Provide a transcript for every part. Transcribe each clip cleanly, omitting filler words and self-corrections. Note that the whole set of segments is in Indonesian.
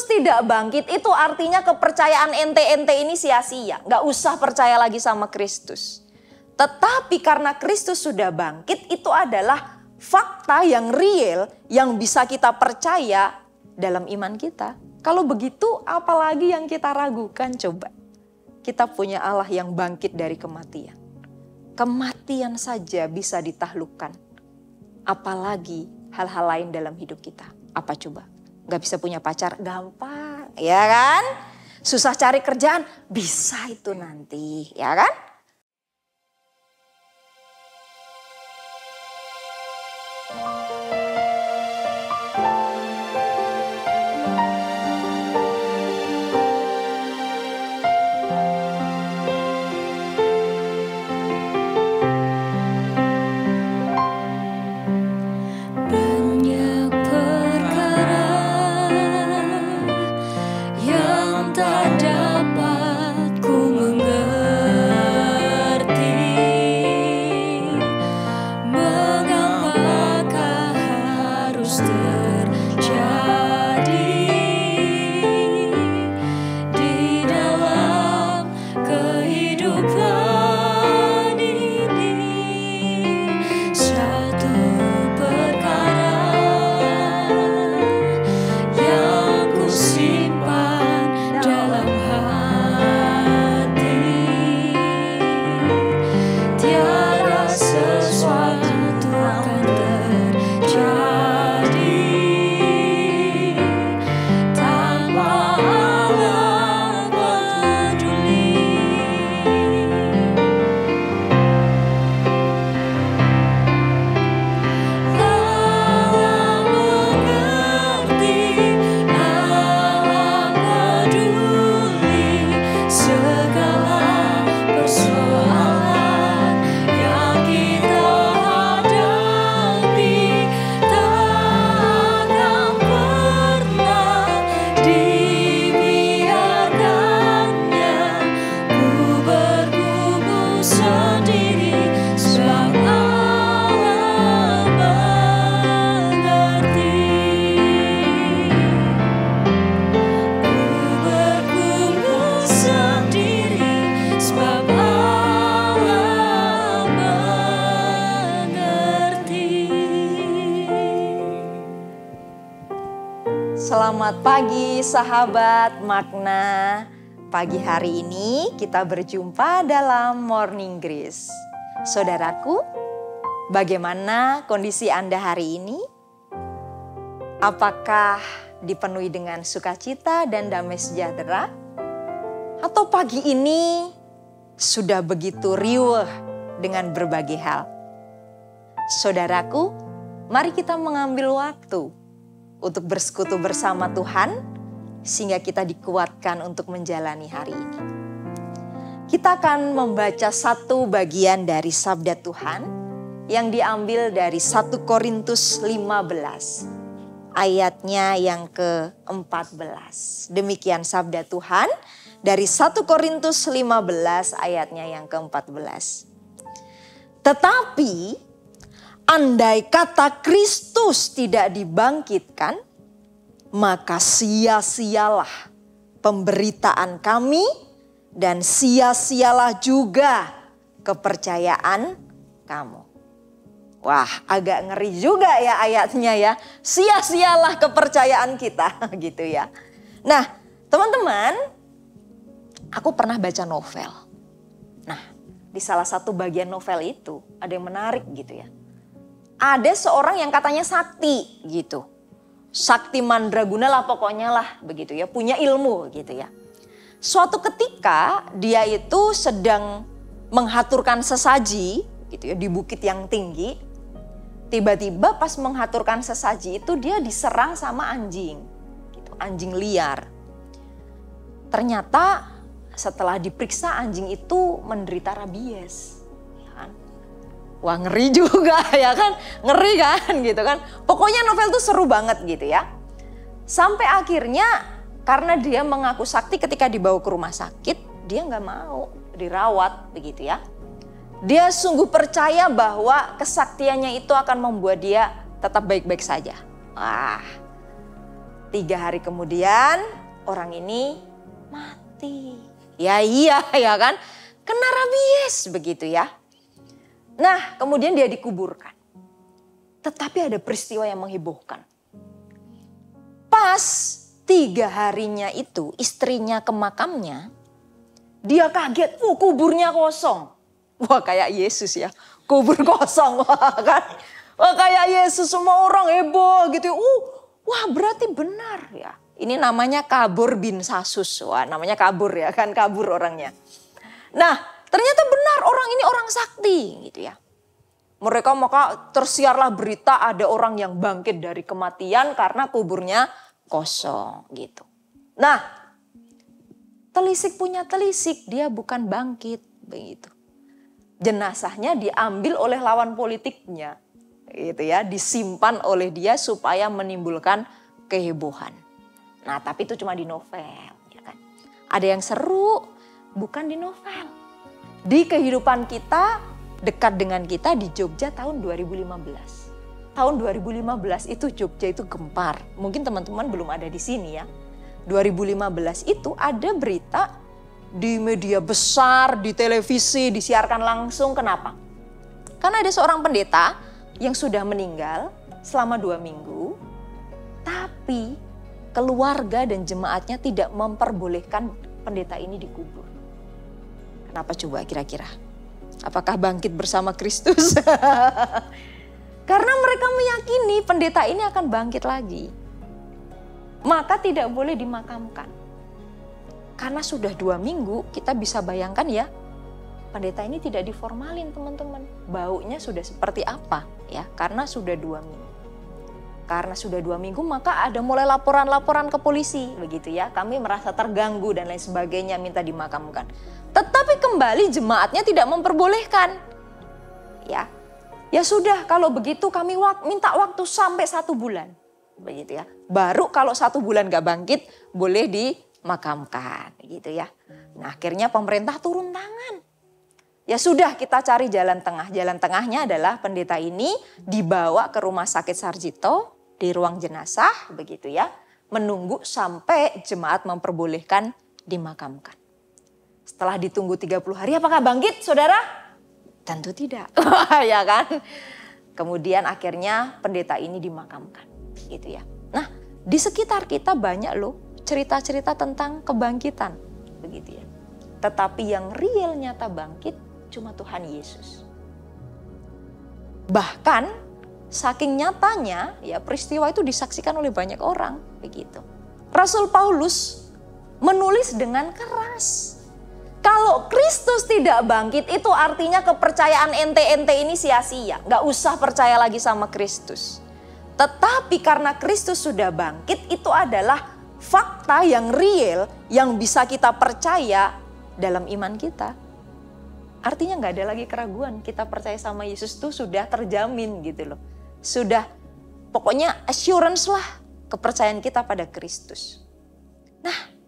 tidak bangkit itu artinya kepercayaan ente-ente ini sia-sia. Gak usah percaya lagi sama Kristus. Tetapi karena Kristus sudah bangkit, itu adalah fakta yang real yang bisa kita percaya dalam iman kita. Kalau begitu apalagi yang kita ragukan coba. Kita punya Allah yang bangkit dari kematian. Kematian saja bisa ditaklukkan. Apalagi hal-hal lain dalam hidup kita. Apa coba? Gak bisa punya pacar? Gampang, ya kan? Susah cari kerjaan? Bisa itu nanti, ya kan? Selamat pagi sahabat Makna. Pagi hari ini kita berjumpa dalam Morning Grace. Saudaraku, bagaimana kondisi Anda hari ini? Apakah dipenuhi dengan sukacita dan damai sejahtera? Atau pagi ini sudah begitu riuh dengan berbagai hal? Saudaraku, mari kita mengambil waktu untuk bersekutu bersama Tuhan, sehingga kita dikuatkan untuk menjalani hari ini. Kita akan membaca satu bagian dari sabda Tuhan yang diambil dari 1 Korintus 15, ayatnya yang ke-14. Demikian sabda Tuhan dari 1 Korintus 15 ayatnya yang ke-14. Tetapi andai kata Kristus tidak dibangkitkan, maka sia-sialah pemberitaan kami dan sia-sialah juga kepercayaan kamu. Wah, agak ngeri juga ya ayatnya ya. Sia-sialah kepercayaan kita gitu ya. Nah, teman-teman, aku pernah baca novel. Nah, di salah satu bagian novel itu ada yang menarik gitu ya. Ada seorang yang katanya sakti gitu. Sakti mandraguna lah pokoknya lah begitu ya. Punya ilmu gitu ya. Suatu ketika dia itu sedang menghaturkan sesaji gitu ya di bukit yang tinggi. Tiba-tiba pas menghaturkan sesaji itu dia diserang sama anjing. Gitu, anjing liar. Ternyata setelah diperiksa anjing itu menderita rabies. Wah, ngeri juga ya kan, ngeri kan gitu kan. Pokoknya novel tuh seru banget gitu ya. Sampai akhirnya karena dia mengaku sakti ketika dibawa ke rumah sakit, dia nggak mau dirawat begitu ya. Dia sungguh percaya bahwa kesaktiannya itu akan membuat dia tetap baik-baik saja. 3 hari kemudian orang ini mati. Ya iya ya kan, kena rabies begitu ya. Nah kemudian dia dikuburkan. Tetapi ada peristiwa yang menghebohkan. Pas 3 harinya itu istrinya ke makamnya, dia kaget, kuburnya kosong. Wah kayak Yesus ya, kubur kosong kan. Wah kayak Yesus, semua orang heboh gitu. Wah berarti benar ya. Ini namanya kabur bin Sasus. Wah namanya kabur ya kan, kabur orangnya. Nah ternyata benar orang ini orang sakti gitu ya. Mereka maka tersiarlah berita ada orang yang bangkit dari kematian karena kuburnya kosong gitu. Nah telisik punya telisik, dia bukan bangkit begitu. Jenazahnya diambil oleh lawan politiknya gitu ya, disimpan oleh dia supaya menimbulkan kehebohan. Nah tapi itu cuma di novel ya kan. Ada yang seru bukan di novel. Di kehidupan kita, dekat dengan kita di Jogja tahun 2015. Tahun 2015 itu Jogja itu gempar. Mungkin teman-teman belum ada di sini ya. 2015 itu ada berita di media besar, di televisi, disiarkan langsung. Kenapa? Karena ada seorang pendeta yang sudah meninggal selama 2 minggu. Tapi keluarga dan jemaatnya tidak memperbolehkan pendeta ini dikubur. Kenapa coba kira-kira? Apakah bangkit bersama Kristus? Karena mereka meyakini pendeta ini akan bangkit lagi. Maka tidak boleh dimakamkan. Karena sudah 2 minggu, kita bisa bayangkan ya, pendeta ini tidak diformalin teman-teman. Baunya sudah seperti apa ya, karena sudah 2 minggu. Karena sudah 2 minggu maka ada mulai laporan-laporan ke polisi begitu ya. Kami merasa terganggu dan lain sebagainya, minta dimakamkan. Tetapi kembali jemaatnya tidak memperbolehkan. Ya. Ya sudah kalau begitu kami minta waktu sampai 1 bulan. Begitu ya. Baru kalau 1 bulan gak bangkit boleh dimakamkan gitu ya. Nah akhirnya pemerintah turun tangan. Ya sudah kita cari jalan tengah. Jalan tengahnya adalah pendeta ini dibawa ke rumah sakit Sarjito di ruang jenazah begitu ya. Menunggu sampai jemaat memperbolehkan dimakamkan. Setelah ditunggu 30 hari apakah bangkit saudara? Tentu tidak. Ya kan? Kemudian akhirnya pendeta ini dimakamkan gitu ya. Nah di sekitar kita banyak loh cerita-cerita tentang kebangkitan begitu ya. Tetapi yang real nyata bangkit cuma Tuhan Yesus. Bahkan saking nyatanya ya peristiwa itu disaksikan oleh banyak orang begitu. Rasul Paulus menulis dengan keras. Kalau Kristus tidak bangkit itu artinya kepercayaan ente-ente ini sia-sia. Gak usah percaya lagi sama Kristus. Tetapi karena Kristus sudah bangkit itu adalah fakta yang real yang bisa kita percaya dalam iman kita. Artinya gak ada lagi keraguan, kita percaya sama Yesus itu sudah terjamin gitu loh. Sudah pokoknya assurance lah kepercayaan kita pada Kristus. Nah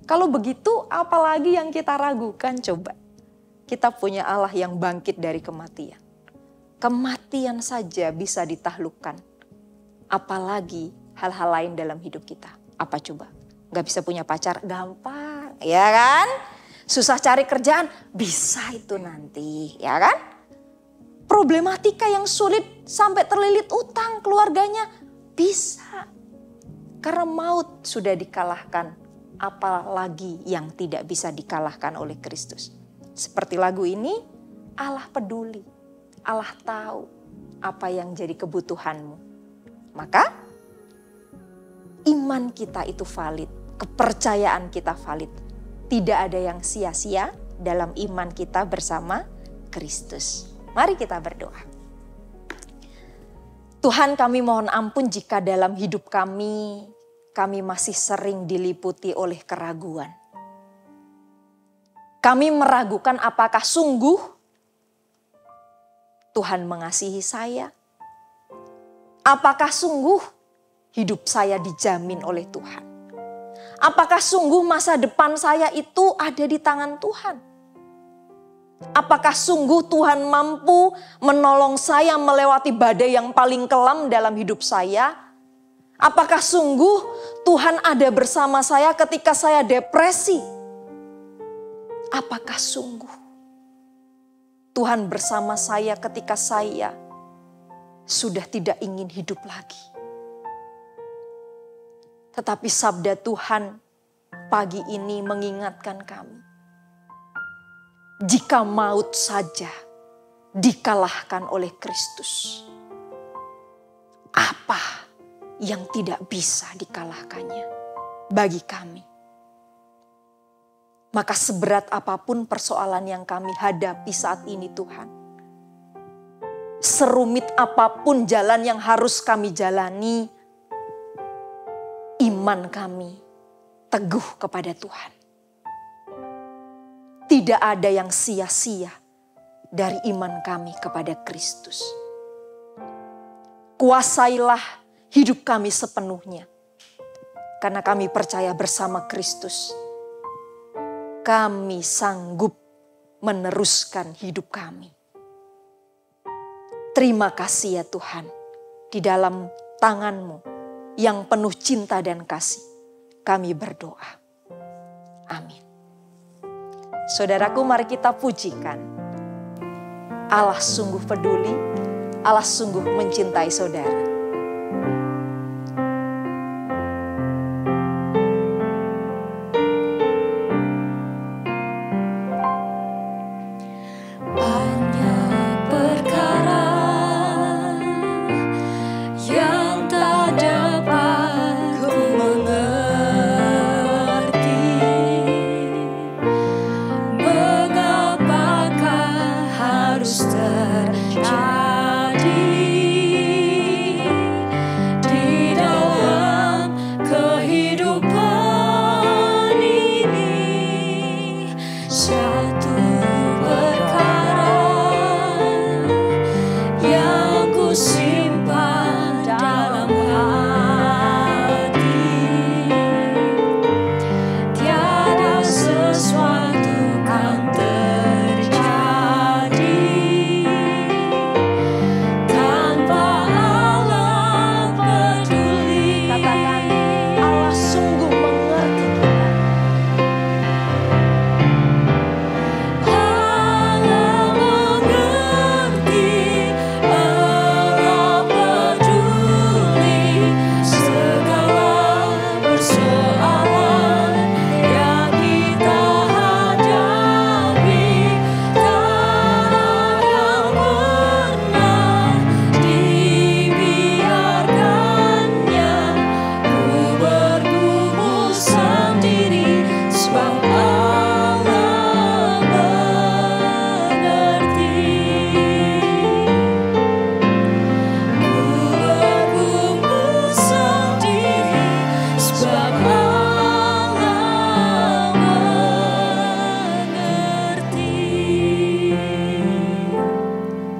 kalau begitu apalagi yang kita ragukan coba. Kita punya Allah yang bangkit dari kematian. Kematian saja bisa ditaklukkan. Apalagi hal-hal lain dalam hidup kita. Apa coba? Gak bisa punya pacar? Gampang ya kan? Susah cari kerjaan? Bisa itu nanti ya kan? Problematika yang sulit sampai terlilit utang keluarganya? Bisa. Karena maut sudah dikalahkan. Apalagi yang tidak bisa dikalahkan oleh Kristus. Seperti lagu ini, Allah peduli. Allah tahu apa yang jadi kebutuhanmu. Maka iman kita itu valid. Kepercayaan kita valid. Tidak ada yang sia-sia dalam iman kita bersama Kristus. Mari kita berdoa. Tuhan kami mohon ampun jika dalam hidup kami masih sering diliputi oleh keraguan. Kami meragukan apakah sungguh Tuhan mengasihi saya. Apakah sungguh hidup saya dijamin oleh Tuhan. Apakah sungguh masa depan saya itu ada di tangan Tuhan. Apakah sungguh Tuhan mampu menolong saya melewati badai yang paling kelam dalam hidup saya? Apakah sungguh Tuhan ada bersama saya ketika saya depresi? Apakah sungguh Tuhan bersama saya ketika saya sudah tidak ingin hidup lagi? Tetapi sabda Tuhan pagi ini mengingatkan kami. Jika maut saja dikalahkan oleh Kristus, apa yang tidak bisa dikalahkannya bagi kami? Maka seberat apapun persoalan yang kami hadapi saat ini Tuhan, serumit apapun jalan yang harus kami jalani, iman kami teguh kepada Tuhan. Tidak ada yang sia-sia dari iman kami kepada Kristus. Kuasailah hidup kami sepenuhnya. Karena kami percaya bersama Kristus, kami sanggup meneruskan hidup kami. Terima kasih ya Tuhan, di dalam tangan-Mu yang penuh cinta dan kasih, kami berdoa. Amin. Saudaraku, mari kita pujikan. Allah sungguh peduli, Allah sungguh mencintai saudara.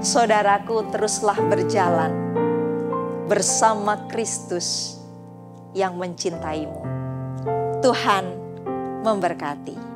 Saudaraku, teruslah berjalan bersama Kristus yang mencintaimu. Tuhan memberkati.